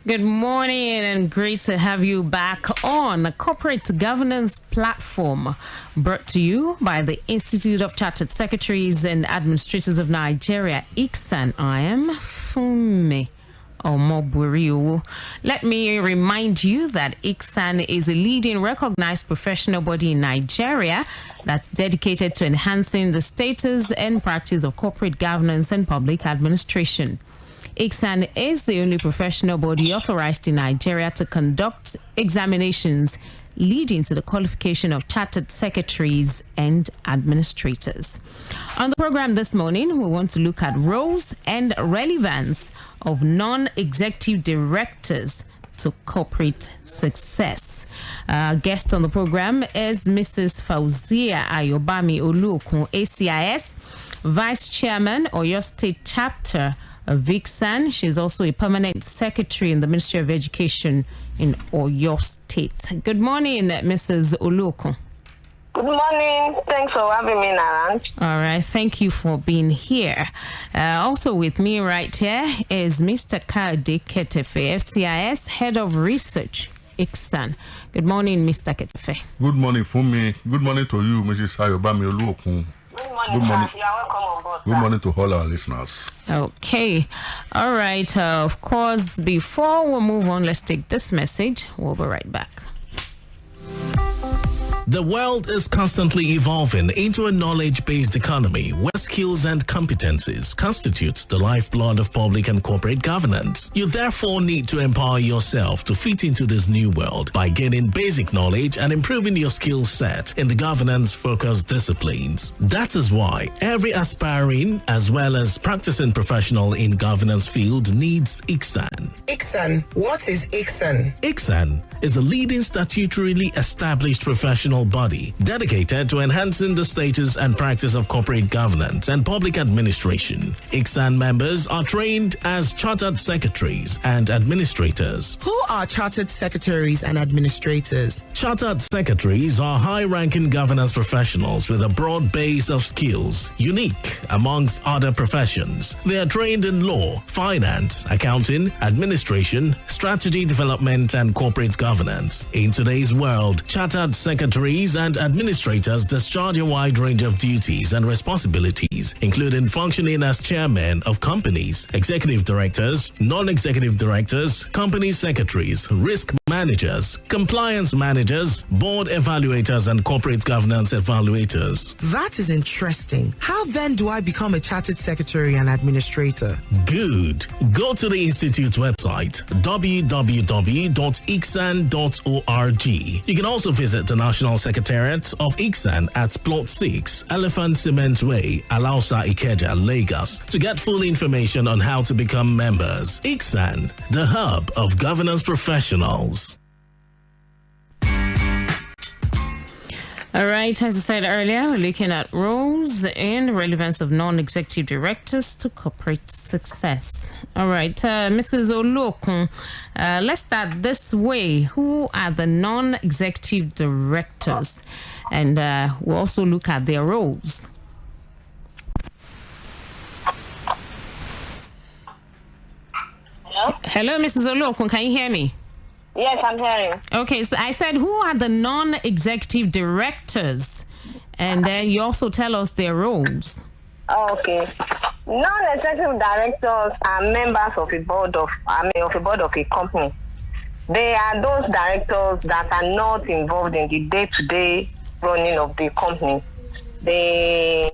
Good morning and great to have you back on a corporate governance platform brought to you by the Institute of Chartered Secretaries and Administrators of Nigeria, ICSAN. I am Funmi Omoburiu. Let me remind you that ICSAN is a leading recognized professional body in Nigeria that's dedicated to enhancing the status and practice of corporate governance and public administration. ICSAN is the only professional body authorized in Nigeria to conduct examinations leading to the qualification of chartered secretaries and administrators. On the program this morning, we want to look at roles and relevance of non-executive directors to corporate success. Guest on the program is Mrs. FAOZIAH AYOBAMI OLUOKUN, ACIS, Vice Chairman, Oyo State Chapter of ICSAN. She's also a permanent secretary in the Ministry of Education in Oyo State. Good morning, Mrs. OLUOKUN. Good morning. Thanks for having me, Naran. All right. Thank you for being here. Also with me right here is Mr. Kade Ketefe, FCIS, Head of Research, ICSAN. Good morning, Mr. Ketefe. Good morning, Funmi. Good morning to you, Mrs. AYOBAMI OLUOKUN. Good morning. You are welcome on board. Good morning to all our listeners. Okay. All right. Of course, before we move on, let's take this message. We'll be right back. The world is constantly evolving into a knowledge-based economy where skills and competencies constitute the lifeblood of public and corporate governance. You therefore need to empower yourself to fit into this new world by gaining basic knowledge and improving your skill set in the governance-focused disciplines. That is why every aspiring as well as practicing professional in governance field needs ICSAN. ICSAN. What is ICSAN? ICSAN is a leading statutorily established professional body dedicated to enhancing the status and practice of corporate governance and public administration. ICSAN members are trained as chartered secretaries and administrators. Who are chartered secretaries and administrators? Chartered secretaries are high-ranking governance professionals with a broad base of skills, unique amongst other professions. They are trained in law, finance, accounting, administration, strategy development, and corporate governance. In today's world, chartered secretaries and administrators discharge a wide range of duties and responsibilities, including functioning as chairmen of companies, executive directors, non-executive directors, company secretaries, risk managers, compliance managers, board evaluators, and corporate governance evaluators. That is interesting. How then do I become a chartered secretary and administrator? Good. Go to the Institute's website, www.icsan.org. You can also visit the National Secretariat of ICSAN at Plot 6, Elephant Cement Way, Alausa, Ikeja, Lagos, to get full information on how to become members. ICSAN, the hub of governance professionals. All right, as I said earlier, we're looking at roles and relevance of non-executive directors to corporate success. All right, Mrs. OLUOKUN, let's start this way. Who are the non-executive directors? And we'll also look at their roles. Hello? Hello, Mrs. OLUOKUN, can you hear me? Yes, I'm hearing. Okay, so I said, who are the non-executive directors? And then you also tell us their roles. Okay. Non-executive directors are members of a board of a company. They are those directors that are not involved in the day-to-day running of the company. They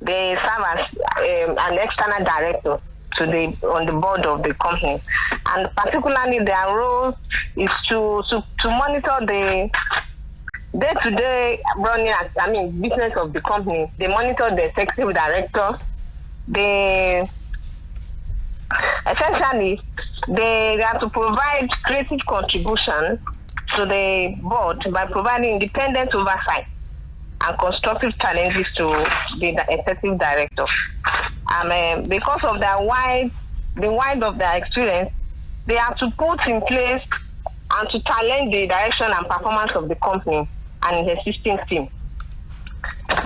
serve as an external director on the board of the company, and particularly their role is to monitor the day-to-day running, business of the company. They monitor the executive director. Essentially, they have to provide creative contribution to the board by providing independent oversight and constructive challenges to the executive director. Because of the wide of their experience, they have to put in place and to challenge the direction and performance of the company and its existing team.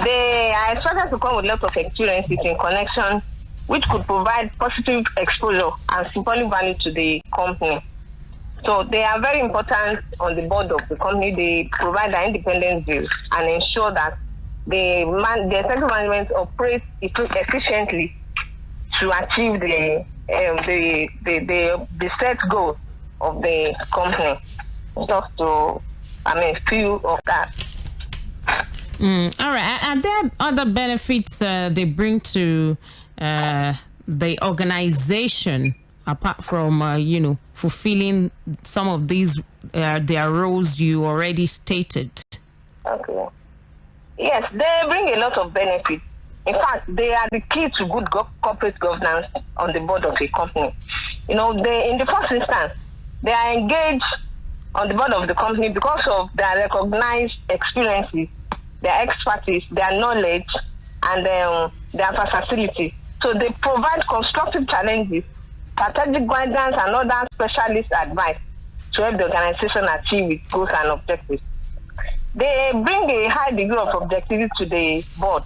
They are expected to come with lots of experiences in connection which could provide positive exposure and symbolic value to the company. So they are very important on the board of the company. They provide an independent view and ensure that the executive management operates efficiently to achieve the set goals of the company. Just to, few of that. All right. Are there other benefits they bring to the organization apart from, fulfilling some of these their roles you already stated? Okay. Yes, they bring a lot of benefits. In fact, they are the key to good corporate governance on the board of a company. In the first instance, they are engaged on the board of the company because of their recognized experiences, their expertise, their knowledge, and their versatility. So they provide constructive challenges, strategic guidance, and other specialist advice to help the organization achieve its goals and objectives. They bring a high degree of objectivity to the board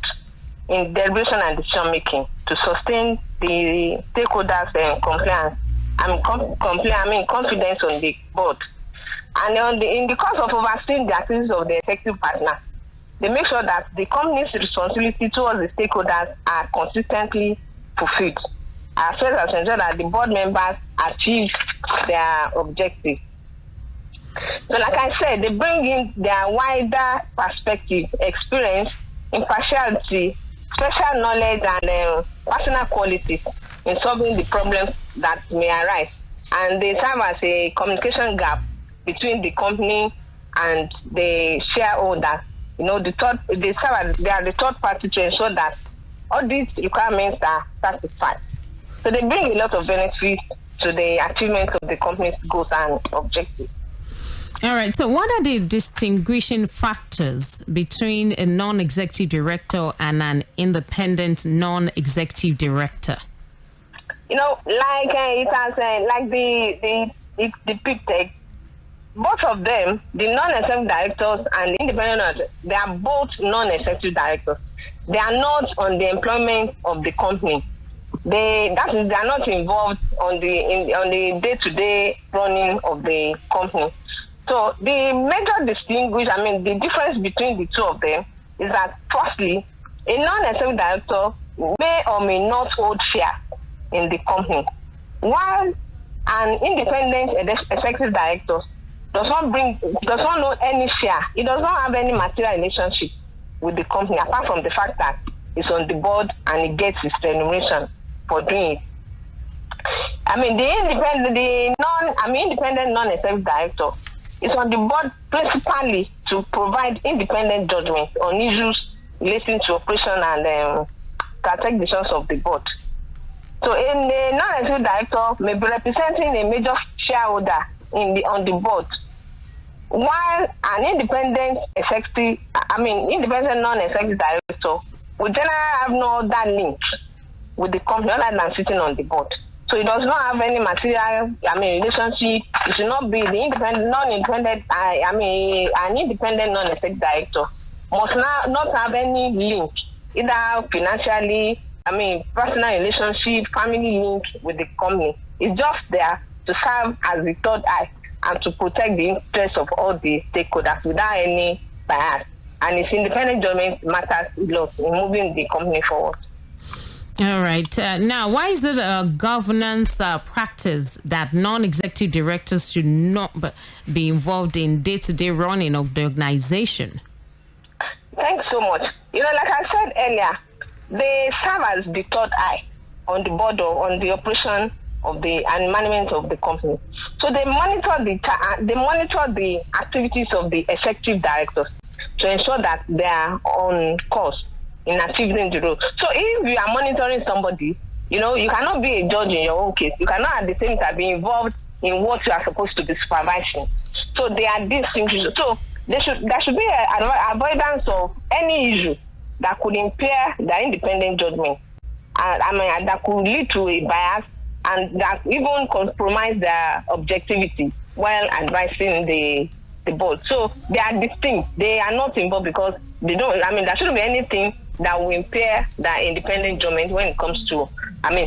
in deliberation and decision making to sustain the stakeholders' confidence on the board. And in the course of overseeing the activities of the executive partner, they make sure that the company's responsibility towards the stakeholders are consistently fulfilled, as well as ensure that the board members achieve their objectives. So like I said, they bring in their wider perspective, experience, impartiality, special knowledge, and personal qualities in solving the problems that may arise. And they serve as a communication gap between the company and the shareholders. They are the third party to ensure that all these requirements are satisfied. So they bring a lot of benefits to the achievement of the company's goals and objectives. All right. So what are the distinguishing factors between a non-executive director and an independent non-executive director? Like it has like the depicted, both of them, the non-executive directors and the independent, they are both non-executive directors. They are not on the employment of the company. They are not involved on the day-to-day running of the company. So the major the difference between the two of them is that, firstly, a non-executive director may or may not hold shares in the company, while an independent executive director does not know any share. It does not have any material relationship with the company, apart from the fact that it's on the board and it gets its remuneration for doing it. The independent non-executive director is on the board principally to provide independent judgment on issues relating to operation and strategic decisions of the board. So, in the non-executive director may be representing a major shareholder on the board, while an independent non-executive director will generally have no other link with the company other than sitting on the board. So it does not have any material, relationship. It should not be the an independent non-executive director must not have any link, either financially, personal relationship, family link with the company. It's just there to serve as the third eye and to protect the interests of all the stakeholders without any bias. And its independent judgment matters a lot in moving the company forward. All right. Now, why is it a governance practice that non-executive directors should not be involved in day-to-day running of the organization? Thanks so much. Like I said earlier, they serve as the third eye on the board on the operation of the and management of the company. So they monitor the activities of the executive directors to ensure that they are on course in achieving the role. So if you are monitoring somebody, you cannot be a judge in your own case. You cannot at the same time be involved in what you are supposed to be supervising. So they are distinct. So there should be an avoidance of any issue that could impair the independent judgment, and that could lead to a bias and that even compromise their objectivity while advising the board. So they are distinct. They are not involved because they don't. There shouldn't be anything that will impair the independent judgment when it comes to,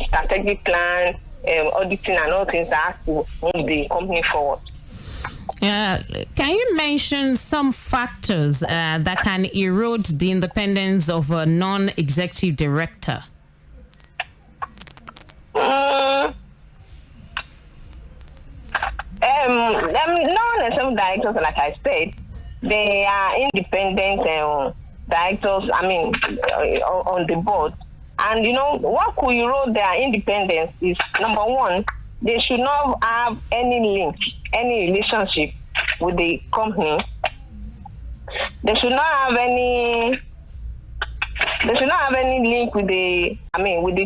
strategic plan, auditing, and all things that have to move the company forward. Can you mention some factors that can erode the independence of a non-executive director? Non-executive directors, like I said, they are independent directors, on the board. And, what could erode their independence is, number one, they should not have any link, any relationship with the company. They should not have any link with the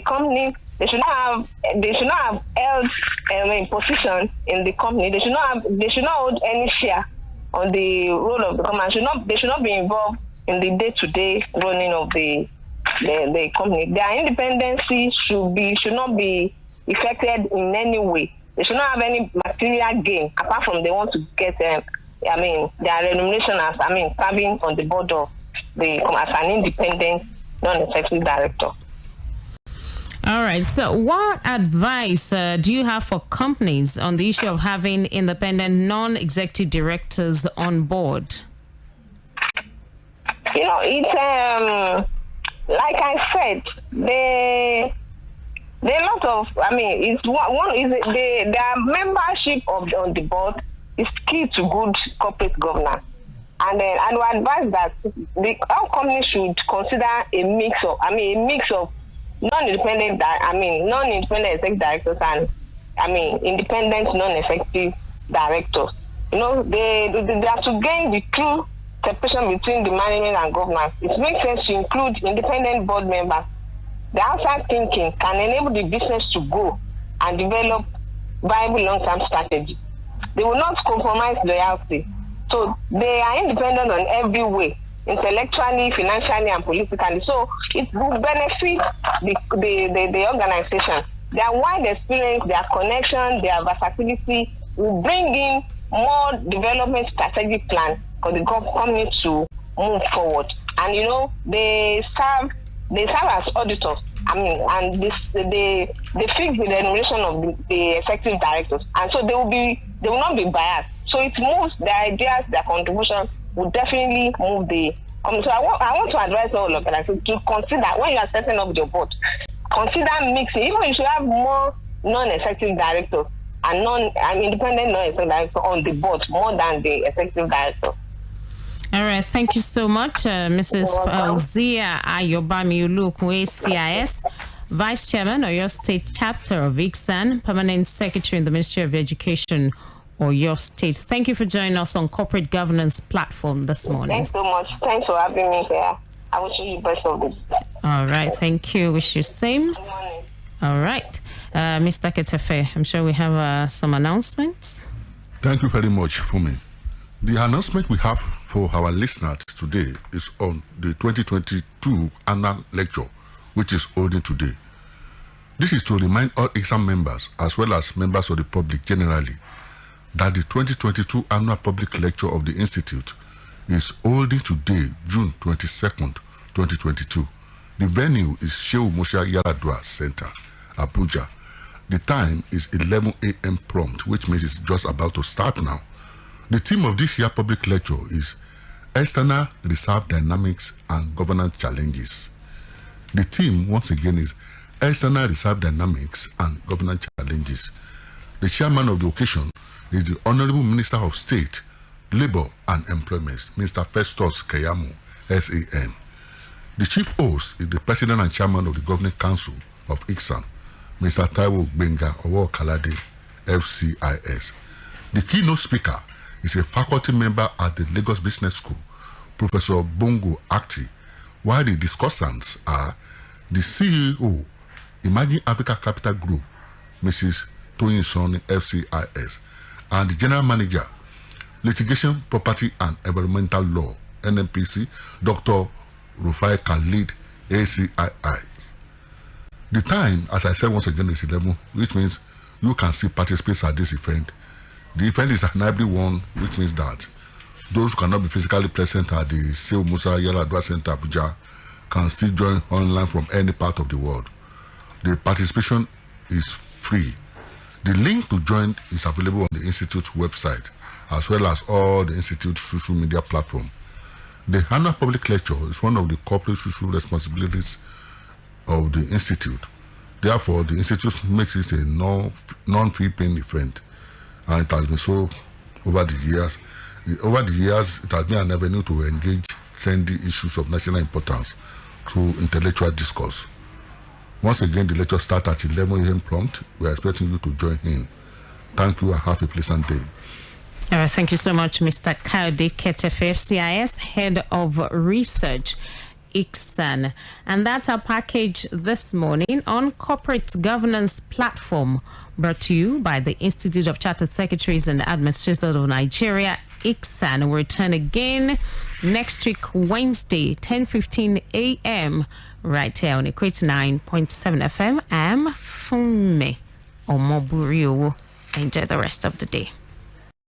company. They should not have held position in the company. They should not hold any share on the role of the company. They should not be involved in the day-to-day running of the company. Their independence should not be affected in any way. They should not have any material gain apart from they want to get their remuneration as serving on the board of as an independent non-executive director. All right. So, what advice do you have for companies on the issue of having independent non-executive directors on board? It's like I said, there are lot of. It's one is their membership on the board is key to good corporate governance. And then I would advise that all companies should consider a mix of non-independent executive directors and independent non-executive directors. They have to gain the true separation between the management and governance. It makes sense to include independent board members. The outside thinking can enable the business to grow and develop viable long-term strategy. They will not compromise loyalty. So they are independent on every way, intellectually, financially, and politically. So it will benefit the organization. Their wide experience, their connection, their versatility will bring in more development strategic plan for the company to move forward. And they serve as auditors. And they fix the remuneration of the executive directors, and so they will not be biased. So it moves their ideas, their contribution will definitely move the company. So I want to advise all organizations to consider when you are setting up your board, consider mixing. Even you should have more non-executive directors and independent non-executive directors on the board more than the executive director. All right, thank you so much, Mrs. FAOZIAH AYOBAMI OLUOKUN, ACIS, Vice Chairman, Oyo State Chapter of ICSAN, Permanent Secretary in the Ministry of Education, Oyo State. Thank you for joining us on Corporate Governance Platform this morning. Thanks so much. Thanks for having me here. I wish you the best of this. All right, thank you. Wish you same. All right. Mr. Ketefe, I'm sure we have some announcements. Thank you very much, Fumi. The announcement we have for our listeners today is on the 2022 annual lecture, which is holding today. This is to remind all exam members, as well as members of the public generally, that the 2022 annual public lecture of the Institute is holding today, June 22nd, 2022. The venue is Shehu Musa Yaradua Center, Abuja. The time is 11 a.m. prompt, which means it's just about to start now. The theme of this year's public lecture is External Reserve Dynamics and Governance Challenges. The theme, once again, is External Reserve Dynamics and Governance Challenges. The chairman of the occasion is the Honorable Minister of State, Labor and Employment, Mr. Festus Keyamo, SAN. The chief host is the President and Chairman of the Governing Council of ICSAN, Mr. Taiwo Benga Owo Kalade, FCIS. The keynote speaker is a faculty member at the Lagos Business School, Professor Bongo Akti, while the discussants are the CEO, Imagine Africa Capital Group, Mrs. Toyin Soni, FCIS, and the General Manager, Litigation, Property and Environmental Law, NMPC, Dr. Rufai Khalid, ACIS. The time, as I said once again, is 11, which means you can still participate at this event. The event is an hybrid one, which means that those who cannot be physically present at the Shehu Musa Yaradua Center, Abuja, can still join online from any part of the world. The participation is free. The link to join is available on the Institute website, as well as all the Institute social media platforms. The annual public lecture is one of the corporate social responsibilities of the Institute. Therefore, the Institute makes it a non-fee paying event, and it has been so over the years. Over the years, it has been an avenue to engage trendy issues of national importance through intellectual discourse. Once again, the lecture starts at 11 a.m. prompt. We are expecting you to join in. Thank you and have a pleasant day. Thank you so much, Mr. Kayode Ketefe, FCIS, Head of Research, ICSAN. And that's our package this morning on Corporate Governance Platform, brought to you by the Institute of Chartered Secretaries and Administrators of Nigeria, ICSAN. We'll return again next week, Wednesday, 10:15 a.m., right here on Equate 9.7 FM. I'm Funme Omoburio. Enjoy the rest of the day.